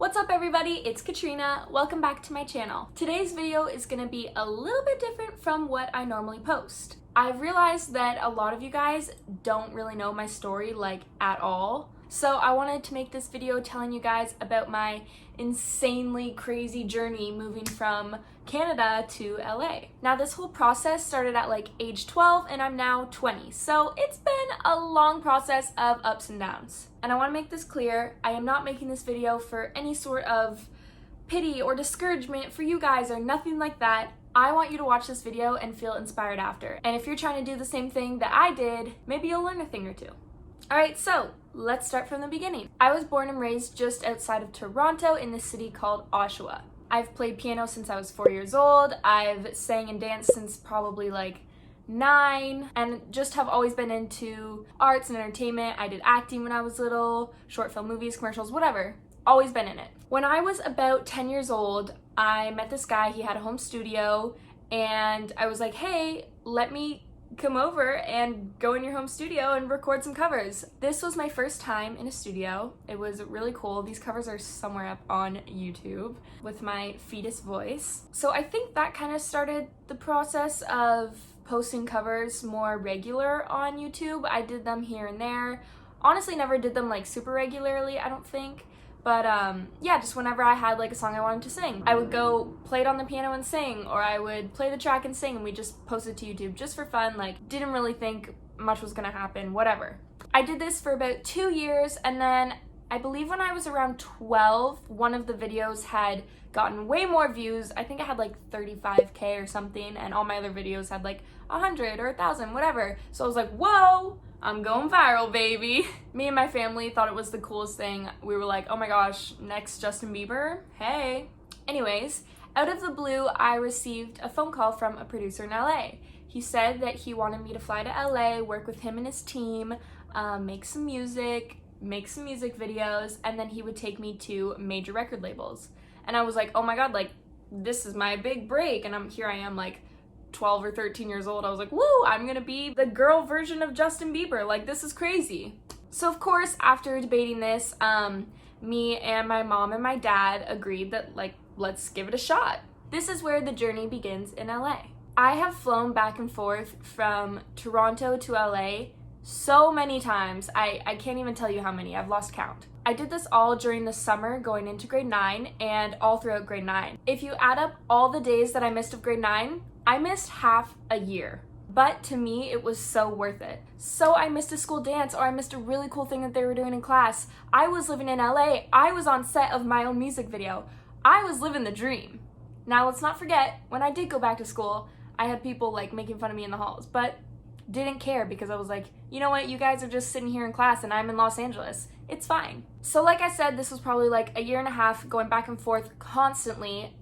What's up everybody, it's Katrina. Welcome back to my channel. Today's video is gonna be a little bit different from what I normally post. I've realized that a lot of you guys don't really know my story like at all. So I wanted to make this video telling you guys about my insanely crazy journey moving from Canada to LA. Now this whole process started at like age 12 and I'm now 20. So it's been a long process of ups and downs. And I want to make this clear, I am not making this video for any sort of pity or discouragement for you guys or nothing like that. I want you to watch this video and feel inspired after. And if you're trying to do the same thing that I did, maybe you'll learn a thing or two. Alright, so let's start from the beginning. I was born and raised just outside of Toronto in the city called Oshawa. I've played piano since I was 4 years old. I've sang and danced since probably like 9 and just have always been into arts and entertainment. I did acting when I was little, short film movies, commercials, whatever. Always been in it. When I was about 10 years old, I met this guy. He had a home studio and I was like, hey, let me come over and go in your home studio and record some covers. This was my first time in a studio. It was really cool. These covers are somewhere up on YouTube with my fetus voice. So I think that kind of started the process of posting covers more regular on YouTube. I did them here and there. Honestly, never did them like super regularly, I don't think. But yeah, just whenever I had like a song I wanted to sing, I would go play it on the piano and sing, or I would play the track and sing, and we just post it to YouTube just for fun. Like, didn't really think much was gonna happen, whatever. I did this for about 2 years, and then I believe when I was around 12, one of the videos had gotten way more views. I think it had like 35K or something, and all my other videos had like 100 or 1,000, whatever. So I was like, whoa! I'm going viral, baby. Me and my family thought it was the coolest thing. We were like, oh my gosh, next Justin Bieber? Hey. Anyways, out of the blue, I received a phone call from a producer in LA. He said that he wanted me to fly to LA, work with him and his team, make some music videos, and then he would take me to major record labels. And I was like, oh my god, like, this is my big break. And here I am like 12 or 13 years old. I was like, woo, I'm gonna be the girl version of Justin Bieber. Like, this is crazy. So of course, after debating this, me and my mom and my dad agreed that like, let's give it a shot. This is where the journey begins in LA. I have flown back and forth from Toronto to LA so many times. I can't even tell you how many. I've lost count. I did this all during the summer going into grade 9 and all throughout grade 9. If you add up all the days that I missed of grade 9, I missed half a year, but to me, it was so worth it. So I missed a school dance, or I missed a really cool thing that they were doing in class. I was living in LA. I was on set of my own music video. I was living the dream. Now let's not forget, when I did go back to school, I had people like making fun of me in the halls, but didn't care because I was like, you know what, you guys are just sitting here in class and I'm in Los Angeles. It's fine. So like I said, this was probably like a year and a half going back and forth constantly.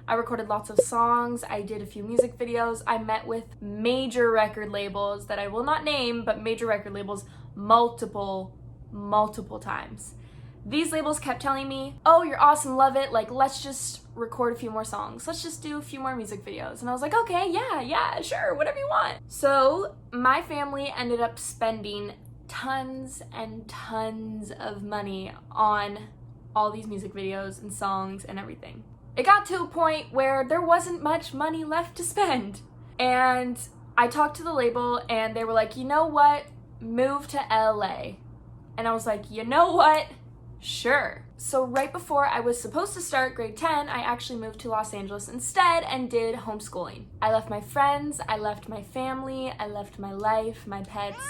I recorded lots of songs, I did a few music videos, I met with major record labels that I will not name, but major record labels multiple times. These labels kept telling me, oh, you're awesome, love it, like, let's just record a few more songs. Let's just do a few more music videos. And I was like, okay, yeah, sure, whatever you want. So my family ended up spending tons and tons of money on all these music videos and songs and everything. It got to a point where there wasn't much money left to spend. And I talked to the label and they were like, you know what? Move to LA. And I was like, you know what? Sure. So right before I was supposed to start grade 10, I actually moved to Los Angeles instead and did homeschooling. I left my friends, I left my family, I left my life, my pets,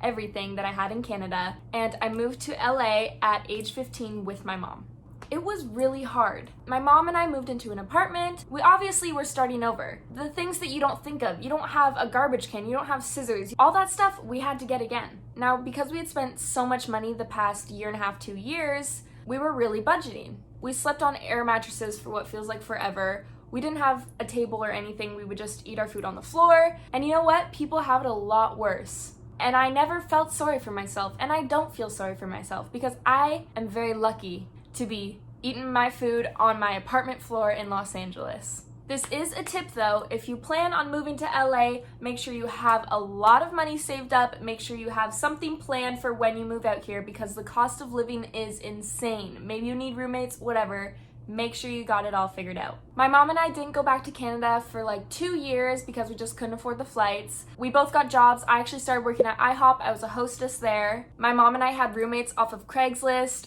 everything that I had in Canada, and I moved to LA at age 15 with my mom. It was really hard. My mom and I moved into an apartment. We obviously were starting over. The things that you don't think of, you don't have a garbage can, you don't have scissors, all that stuff we had to get again. Now, because we had spent so much money the past year and a half, 2 years, we were really budgeting. We slept on air mattresses for what feels like forever. We didn't have a table or anything. We would just eat our food on the floor. And you know what? People have it a lot worse. And I never felt sorry for myself, and I don't feel sorry for myself because I am very lucky to be eating my food on my apartment floor in Los Angeles. This is a tip though, if you plan on moving to LA, make sure you have a lot of money saved up, make sure you have something planned for when you move out here because the cost of living is insane. Maybe you need roommates, whatever. Make sure you got it all figured out. My mom and I didn't go back to Canada for like 2 years because we just couldn't afford the flights. We both got jobs. I actually started working at IHOP. I was a hostess there. My mom and I had roommates off of Craigslist.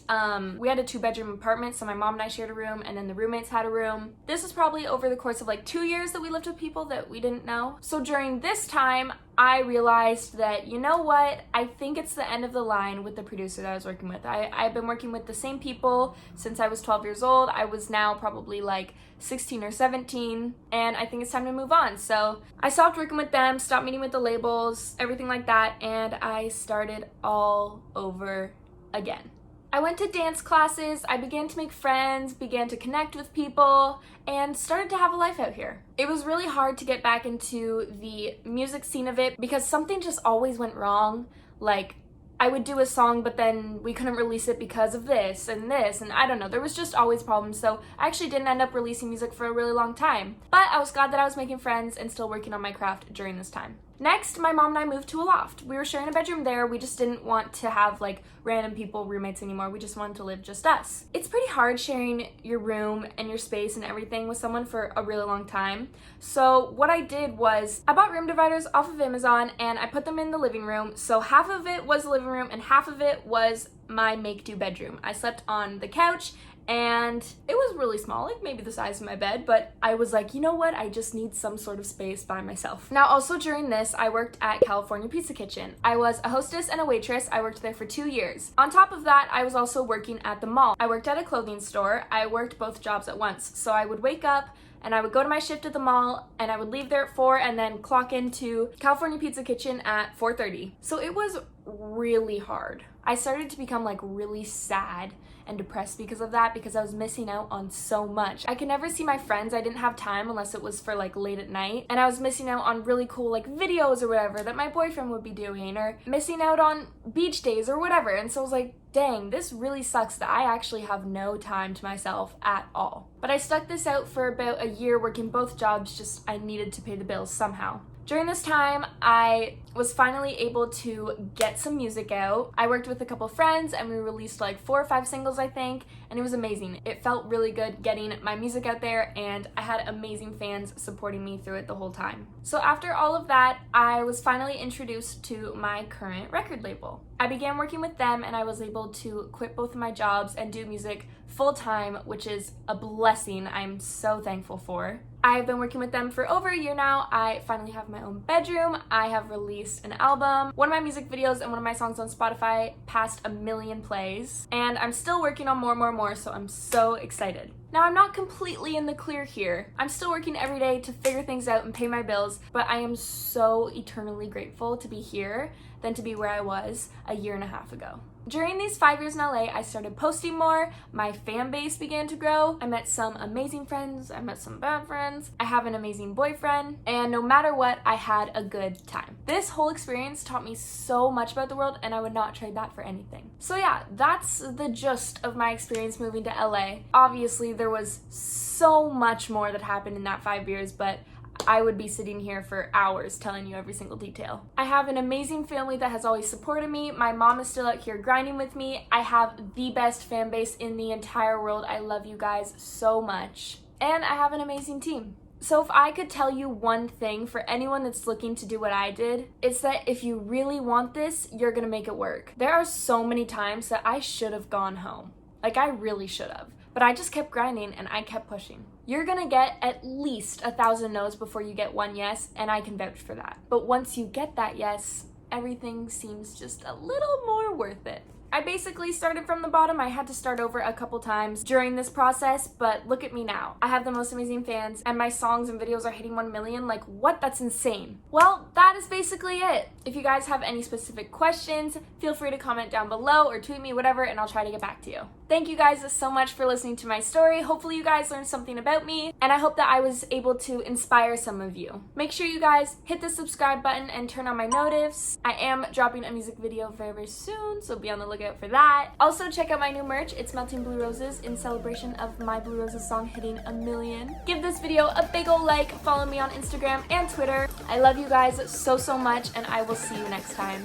We had a 2-bedroom apartment, so my mom and I shared a room, and then the roommates had a room. This was probably over the course of like 2 years that we lived with people that we didn't know. So during this time, I realized that, you know what, I think it's the end of the line with the producer that I was working with. I've been working with the same people since I was 12 years old. I was now probably like 16 or 17, and I think it's time to move on. So I stopped working with them, stopped meeting with the labels, everything like that, and I started all over again. I went to dance classes, I began to make friends, began to connect with people, and started to have a life out here. It was really hard to get back into the music scene of it because something just always went wrong. Like, I would do a song, but then we couldn't release it because of this, and I don't know. There was just always problems, so I actually didn't end up releasing music for a really long time. But I was glad that I was making friends and still working on my craft during this time. Next, my mom and I moved to a loft. We were sharing a bedroom there. We just didn't want to have like random people roommates anymore. We just wanted to live just us. It's pretty hard sharing your room and your space and everything with someone for a really long time. So what I did was I bought room dividers off of Amazon and I put them in the living room. So half of it was the living room and half of it was my make-do bedroom. I slept on the couch and it was really small, like maybe the size of my bed, but I was like, you know what, I just need some sort of space by myself. Now also during this, I worked at California Pizza Kitchen. I was a hostess and a waitress. I worked there for 2 years. On top of that, I was also working at the mall. I worked at a clothing store. I worked both jobs at once. So I would wake up and I would go to my shift at the mall and I would leave there at 4 and then clock into California Pizza Kitchen at 4:30. So it was really hard. I started to become like really sad and depressed because of that, because I was missing out on so much. I could never see my friends. I didn't have time unless it was for like late at night, and I was missing out on really cool like videos or whatever that my boyfriend would be doing, or missing out on beach days or whatever. And so I was like, dang, this really sucks that I actually have no time to myself at all. But I stuck this out for about a year working both jobs, just I needed to pay the bills somehow. During this time, I was finally able to get some music out. I worked with a couple friends and we released like 4 or 5 singles, I think, and it was amazing. It felt really good getting my music out there, and I had amazing fans supporting me through it the whole time. So after all of that, I was finally introduced to my current record label. I began working with them and I was able to quit both of my jobs and do music full time, which is a blessing I'm so thankful for. I've been working with them for over a year now. I finally have my own bedroom. I have released an album. One of my music videos and one of my songs on Spotify passed 1 million plays. And I'm still working on more, so I'm so excited. Now, I'm not completely in the clear here. I'm still working every day to figure things out and pay my bills, but I am so eternally grateful to be here than to be where I was a year and a half ago. During these 5 years in LA, I started posting more, my fan base began to grow, I met some amazing friends, I met some bad friends, I have an amazing boyfriend, and no matter what, I had a good time. This whole experience taught me so much about the world, and I would not trade that for anything. So yeah, that's the gist of my experience moving to LA. Obviously, there was so much more that happened in that 5 years, but I would be sitting here for hours telling you every single detail. I have an amazing family that has always supported me. My mom is still out here grinding with me. I have the best fan base in the entire world. I love you guys so much. And I have an amazing team. So if I could tell you one thing for anyone that's looking to do what I did, it's that if you really want this, you're gonna make it work. There are so many times that I should have gone home. Like, I really should have. But I just kept grinding and I kept pushing. You're gonna get at least 1,000 no's before you get one yes, and I can vouch for that. But once you get that yes, everything seems just a little more worth it. I basically started from the bottom. I had to start over a couple times during this process, but look at me now. I have the most amazing fans and my songs and videos are hitting 1 million. Like, what? That's insane. Well, that is basically it. If you guys have any specific questions, feel free to comment down below or tweet me, whatever, and I'll try to get back to you. Thank you guys so much for listening to my story. Hopefully you guys learned something about me, and I hope that I was able to inspire some of you. Make sure you guys hit the subscribe button and turn on my notifs. I am dropping a music video very, very soon, so be on the lookout look out for that. Also, check out my new merch. It's Melting Blue Roses in celebration of my Blue Roses song hitting 1 million. Give this video a big ol' like, follow me on Instagram and Twitter. I love you guys so much, and I will see you next time.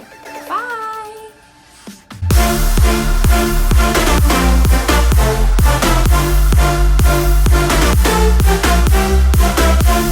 Bye!